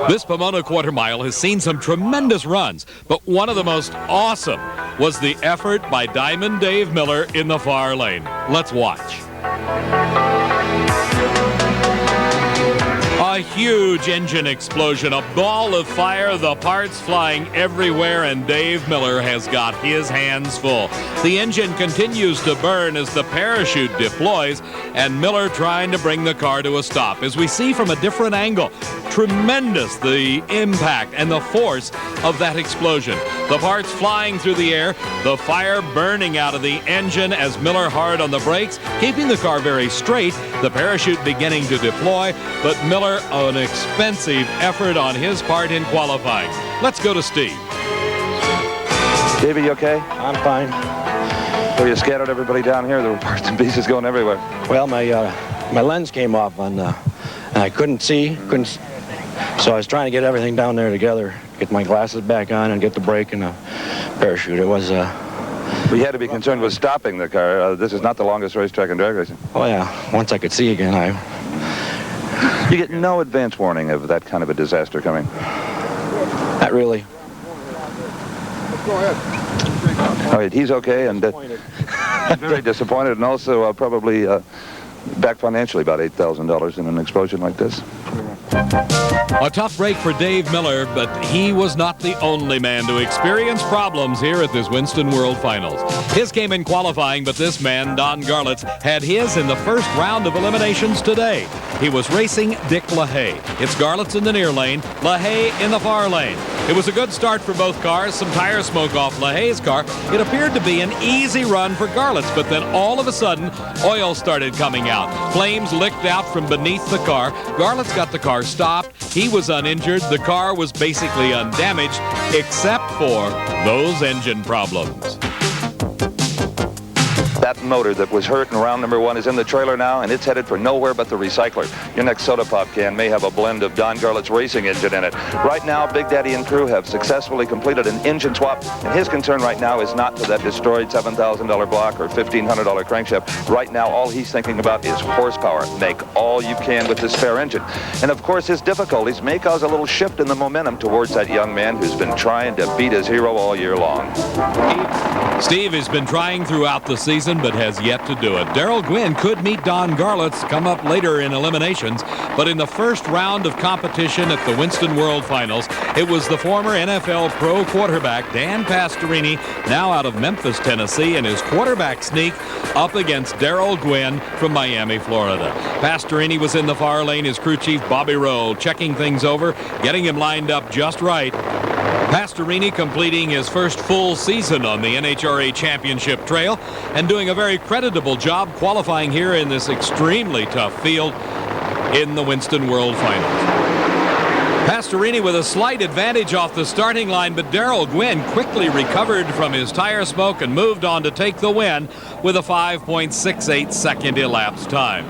This Pomona quarter mile has seen some tremendous runs, but one of the most awesome was the effort by Diamond Dave Miller in the far lane. Let's watch. A huge engine explosion, a ball of fire, the parts flying everywhere, and Dave Miller has got his hands full. The engine continues to burn as the parachute deploys, and Miller trying to bring the car to a stop. As we see from a different angle, tremendous the impact and the force of that explosion. The parts flying through the air, the fire burning out of the engine as Miller hard on the brakes, keeping the car very straight, the parachute beginning to deploy, but Miller, an expensive effort on his part in qualifying. Let's go to Steve. Davey, you okay? I'm fine. So you scattered everybody down here. There were parts and pieces going everywhere. Well, my lens came off and I couldn't see. So I was trying to get everything down there together, get my glasses back on and get the brake and the parachute. It was... We had to be concerned with stopping the car. This is not the longest racetrack in drag racing. Oh, yeah. Once I could see again, You get no advance warning of that kind of a disaster coming? Not really. All right, he's okay and very disappointed, and also probably back financially about $8,000 in an explosion like this. A tough break for Dave Miller, but he was not the only man to experience problems here at this Winston World Finals. His came in qualifying, but this man, Don Garlitz, had his in the first round of eliminations today. He was racing Dick LaHaye. It's Garlitz in the near lane, LaHaye in the far lane. It was a good start for both cars, some tire smoke off LaHaye's car. It appeared to be an easy run for Garlitz, but then all of a sudden, oil started coming out. Flames licked out from beneath the car. Garlitz got the car stopped. He was uninjured. The car was basically undamaged, except for those engine problems. That motor that was hurt in round number 1 is in the trailer now, and it's headed for nowhere but the recycler. Your next soda pop can may have a blend of Don Garlitz's racing engine in it. Right now, Big Daddy and crew have successfully completed an engine swap, and his concern right now is not to that destroyed $7,000 block or $1,500 crankshaft. Right now, all he's thinking about is horsepower. Make all you can with this spare engine. And of course, his difficulties may cause a little shift in the momentum towards that young man who's been trying to beat his hero all year long. Steve has been trying throughout the season, but has yet to do it. Darrell Gwynn could meet Don Garlitz, come up later in eliminations, but in the first round of competition at the Winston World Finals, it was the former NFL pro quarterback Dan Pastorini, now out of Memphis, Tennessee, and his quarterback sneak up against Darrell Gwynn from Miami, Florida. Pastorini was in the far lane, his crew chief Bobby Roll checking things over, getting him lined up just right. Pastorini completing his first full season on the NHRA championship trail and doing a very creditable job qualifying here in this extremely tough field in the Winston World Finals. Pastorini with a slight advantage off the starting line, but Darrell Gwynn quickly recovered from his tire smoke and moved on to take the win with a 5.68 second elapsed time.